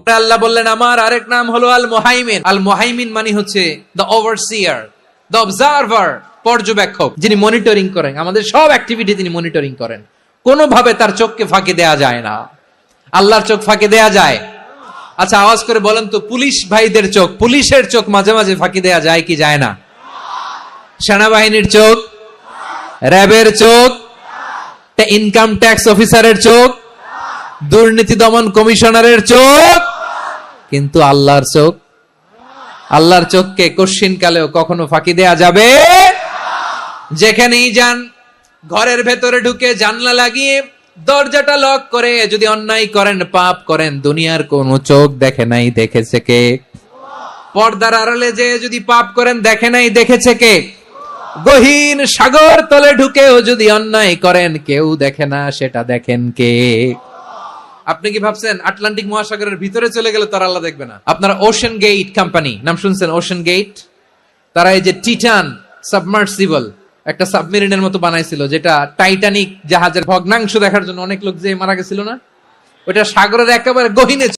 আল্লাহ বললেন আমার আরেক নাম হলো আল মুহাইমিন। আল মুহাইমিন মানে হচ্ছে দ্য ওভারসিয়ার, দ্য অবজারভার, পর্যবেক্ষক, যিনি মনিটরিং করেন, আমাদের সব অ্যাক্টিভিটি তিনি মনিটরিং করেন। কোনোভাবে তার চোখকে ফাঁকি দেয়া যায় না। আল্লাহর চোখ ফাঁকি দেয়া যায়? আচ্ছা আওয়াজ করে বলেন তো, পুলিশ ভাইদের চোখ, পুলিশের চোখ মাঝে মাঝে ফাঁকি দেয়া যায় কি যায় না? সেনাবাহিনীর চোখ, র্যাবের চোখ, ইনকাম ট্যাক্স অফিসারের চোখ, দুর্নীতি দমন কমিশনারের চোখ, কিন্তু আল্লাহর চোখ, আল্লাহর চোখকে কশ্চিন কালেও কখনো ফাঁকি দেয়া যাবে? যেখানেই যান, ঘরের ভেতরে ঢুকে জানলা লাগিয়ে দরজাটা লক করে যদি অন্যায় করেন, পাপ করেন, দুনিয়ার কোন চোখ দেখে নাই, দেখেছে কে? পর্দার আড়ালে যে যদি পাপ করেন, দেখে নাই, দেখেছে কে? গহীন সাগর তলে ঢুকেও যদি অন্যায় করেন, কেউ দেখে না, সেটা দেখেন কে? আপনি কি ভাবছেন আটলান্টিক মহাসাগরের ভিতরে চলে গেলে তারা আল্লাহ দেখবে না? আপনারা ওশান গেট কোম্পানি নাম শুনছেন? ওশান গেট, তারা এই যে টিটান সাবমার্সিবল একটা সাবমেরিনের মতো বানাইছিল, যেটা টাইটানিক জাহাজের ভগ্নাংশ দেখার জন্য অনেক লোক যে মারা গেছিল না, ওটা সাগরের একেবারে গহীনে